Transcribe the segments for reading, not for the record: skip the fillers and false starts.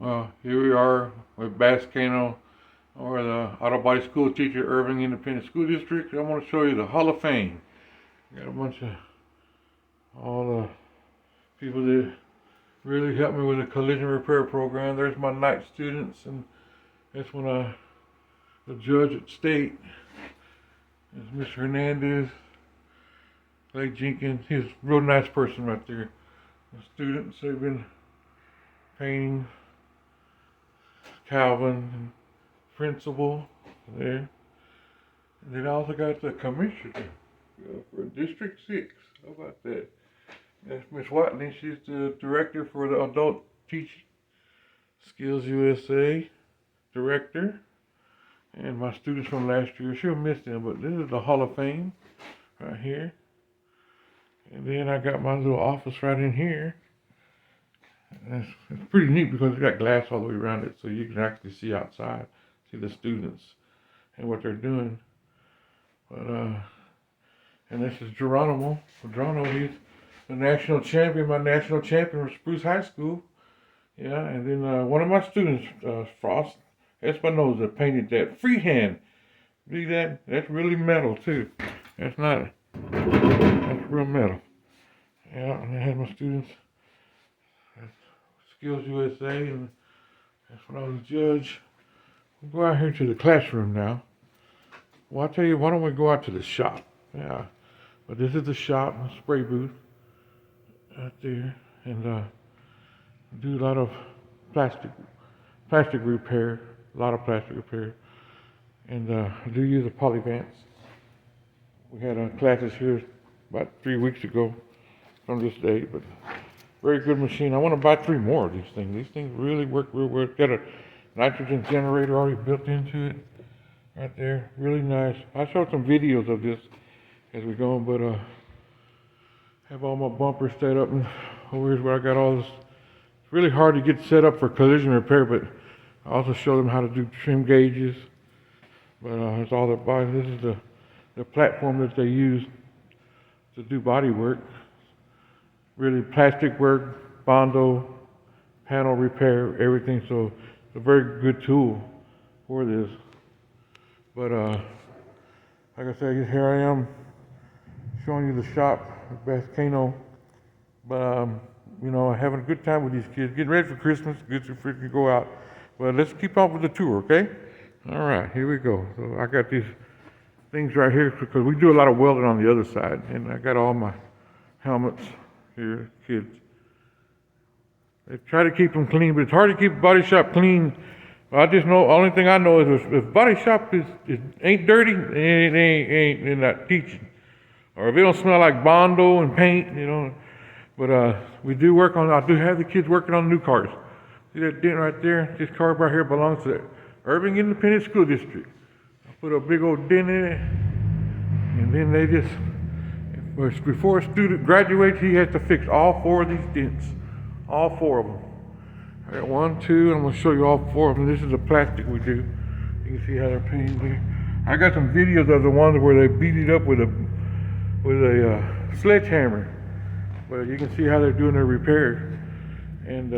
Here we are with BassCano, or the auto body school teacher, Irving Independent School District. I want to show you the Hall of Fame. Got a bunch of all the people that really helped me with the collision repair program. There's my night students, and that's when the judge at state is Mr. Hernandez, Clay Jenkins. He's a real nice person right there. The students, they've been painting. Calvin, and principal there. And then I also got the commissioner for District 6. How about that? That's Miss Watley. She's the director for the Adult Teaching Skills USA director. And my students from last year, she'll miss them, but this is the Hall of Fame right here. And then I got my little office right in here. It's pretty neat because it's got glass all the way around it, so you can actually see outside, see the students and what they're doing. But and this is Geronimo. He's the national champion. My national champion was Spruce High School. Yeah, and then one of my students, Frost Espinoza, painted that freehand. See that? That's really metal too. That's real metal. Yeah, and I had my students. Skills USA, and that's when I was a judge. We'll go out here to the classroom now. Well, I'll tell you, why don't we go out to the shop? Yeah, but this is the shop, the spray booth out there, and do a lot of plastic repair, and I do use a polyvance. We had classes here about 3 weeks ago from this day, but very good machine. I want to buy 3 more of these things. These things really work real well. Got a nitrogen generator already built into it right there. Really nice. I'll show some videos of this as we go, but have all my bumpers set up, and here's where I got all this. It's really hard to get set up for collision repair, but I also show them how to do trim gauges. But it's all that body. This is the platform that they use to do body work. Really plastic work, Bondo, panel repair, everything. So it's a very good tool for this. But like I said, here I am showing you the shop at BassCano. But you know, having a good time with these kids, getting ready for Christmas, good to freaking go out. But let's keep on with the tour, okay? All right, here we go. So I got these things right here because we do a lot of welding on the other side, and I got all my helmets. Here, kids. They try to keep them clean, but it's hard to keep a body shop clean. I just know, only thing I know is if body shop ain't dirty, they're not teaching. Or if it don't smell like Bondo and paint, you know. But we do work on, I do have the kids working on new cars. See that dent right there? This car right here belongs to the Irving Independent School District. I put a big old dent in it, and then they just, before a student graduates, he has to fix all 4 of these dents. All 4 of them. I got 1, 2, and I'm going to show you all 4 of them. This is the plastic we do. You can see how they're painted there. I got some videos of the ones where they beat it up with a sledgehammer. But you can see how they're doing their repair. And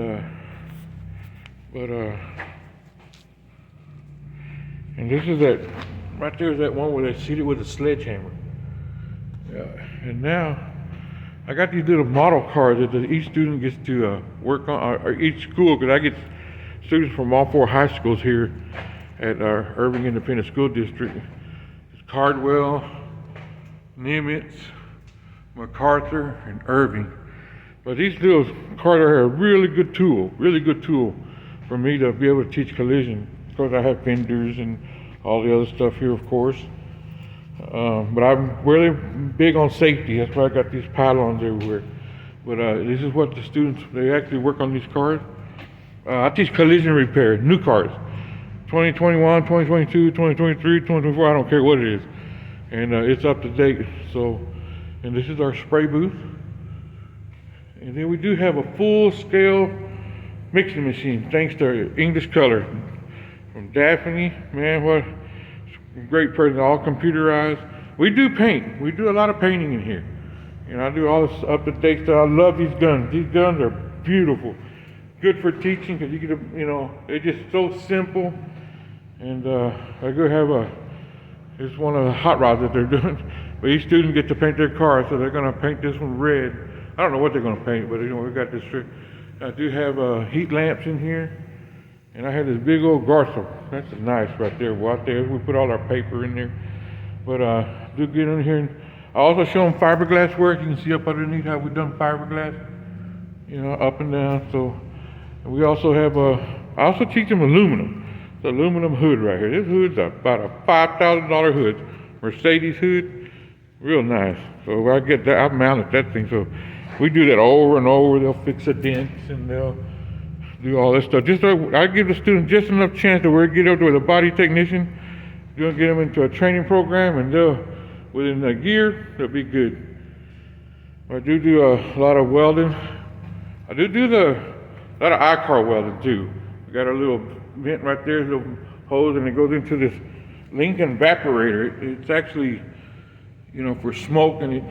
and this is that, right there is that one where they seat it with a sledgehammer. Yeah. And now, I got these little model cars that each student gets to work on, or each school, because I get students from all 4 high schools here at our Irving Independent School District. It's Cardwell, Nimitz, MacArthur, and Irving. But these little cars are a really good tool for me to be able to teach collision. Of course, I have fenders and all the other stuff here, of course. But I'm really big on safety. That's why I got these pylons everywhere. But this is what the students, they actually work on these cars. I teach collision repair, new cars. 2021, 2022, 2023, 2024, I don't care what it is. And it's up to date. So, and this is our spray booth. And then we do have a full-scale mixing machine, thanks to English Color. From Daphne, man, what great person, all computerized. We do paint. We do a lot of painting in here. And I do all this up-to-date stuff. I love these guns. These guns are beautiful. good for teaching because you get it's just so simple. And I go have it's one of the hot rods that they're doing. But each student gets to paint their car, so they're gonna paint this one red. I don't know what they're gonna paint, but we got this. I do have heat lamps in here. And I have this big old Garso. That's nice right there. Well, out there, we put all our paper in there. But do get in here. And I also show them fiberglass work. You can see up underneath how we've done fiberglass, up and down. So and we also have I also teach them aluminum. The aluminum hood right here. This hood's about a $5,000 hood, Mercedes hood, real nice. So I get that. I've mounted that thing. So we do that over and over. They'll fix the dents and they'll do all this stuff. Just so I give the students just enough chance to where get up to with a body technician. You'll get them into a training program, and within a year they'll be good. I do a lot of welding. I do a lot of I-car welding too. We got a little vent right there, a little hose, and it goes into this Lincoln evaporator. It's actually, for smoke, and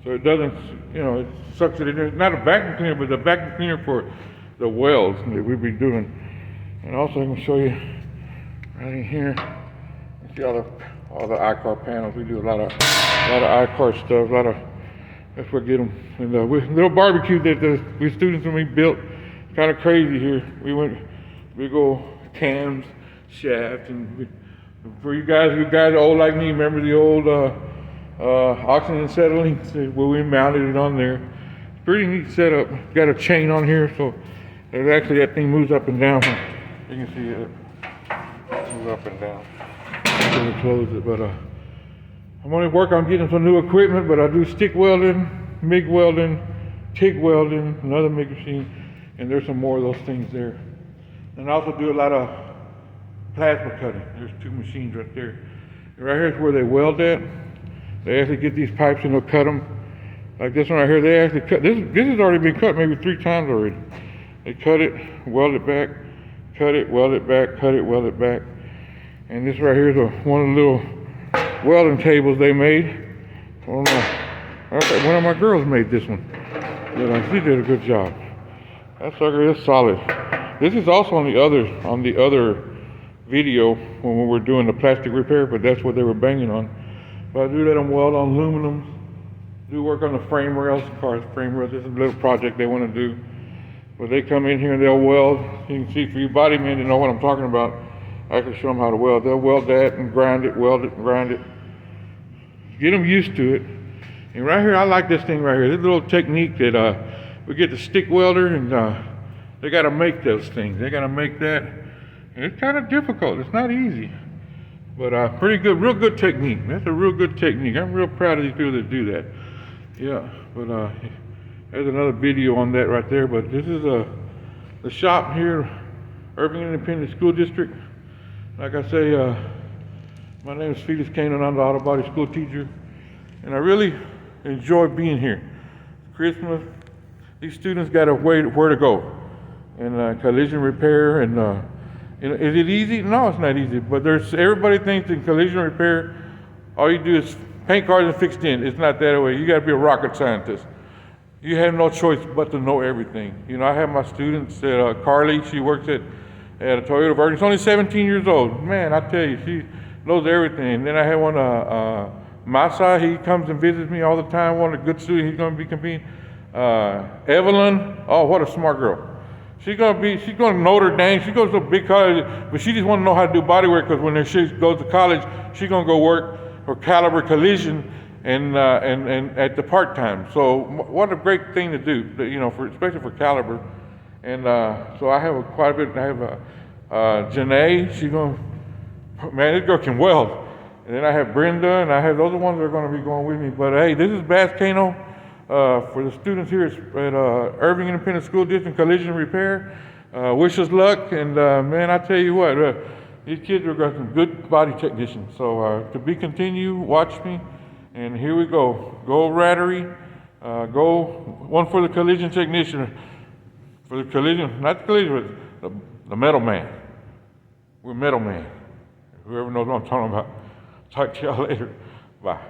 so it doesn't, it sucks it in there. It's not a vacuum cleaner, but a vacuum cleaner for the welds that we've been doing. And also I can show you right in here. You see all the I-car panels. We do a lot of I-car stuff. That's what get them. And little barbecue that we students when we built, kind of crazy here. We went big old cams, shafts, and for you guys old like me, remember the old oxygen settling where we mounted it on there. Pretty neat setup. Got a chain on here, so actually that thing moves up and down. You can see it move up and down. I'm gonna close it, but I'm gonna work on getting some new equipment. But I do stick welding, MIG welding, TIG welding, another MIG machine, and there's some more of those things there. And I also do a lot of plasma cutting. There's two machines right there. And right here is where they weld at. They actually get these pipes and they'll cut them. Like this one right here, they actually cut. This has already been cut maybe 3 times already. They cut it, weld it back, cut it, weld it back, cut it, weld it back. And this right here is one of the little welding tables they made. One of my girls made this one. But she did a good job. That sucker is solid. This is also on the other video when we were doing the plastic repair, but that's what they were banging on. But I do let them weld on aluminum. Do work on the frame rails, cars frame rails. This is a little project they want to do. But they come in here and they'll weld. You can see for you body men to know what I'm talking about. I can show them how to weld. They'll weld that and grind it, weld it and grind it. Get them used to it. And right here, I like this thing right here. This little technique that we get the stick welder, and they got to make those things. They got to make that. And it's kind of difficult. It's not easy. But pretty good, real good technique. That's a real good technique. I'm real proud of these people that do that. Yeah, but there's another video on that right there. But this is the shop here, Irving Independent School District. Like I say, my name is BassCano, and I'm the auto body school teacher. And I really enjoy being here. Christmas, these students got a way where to go. And collision repair, and is it easy? No, it's not easy. But everybody thinks in collision repair, all you do is paint cars and fix dents. It's not that way. You got to be a rocket scientist. You have no choice but to know everything. I have my students, Carly, she works at a Toyota Vernon. She's only 17 years old. Man, I tell you, she knows everything. And then I have one, Masa, he comes and visits me all the time. One of the good students, he's going to be competing. Evelyn, oh, what a smart girl. She's going to Notre Dame. She goes to a big college, but she just want to know how to do body work, because when she goes to college, she's going to go work for Caliber Collision and at the part-time. So what a great thing to do, especially for Caliber. And so I have quite a bit. I have Janae. She's going, man, this girl can weld. And then I have Brenda, and I have those are the ones that are going to be going with me. But hey, this is BassCano for the students here at Irving Independent School District Collision Repair. Wish us luck, and man, I tell you what, these kids are got some good body technicians. So to be continued, watch me, and here we go. Go Ratteery, go one for the collision technician, for the collision, not the collision, but the metal man. We're metal man. Whoever knows what I'm talking about. Talk to y'all later. Bye.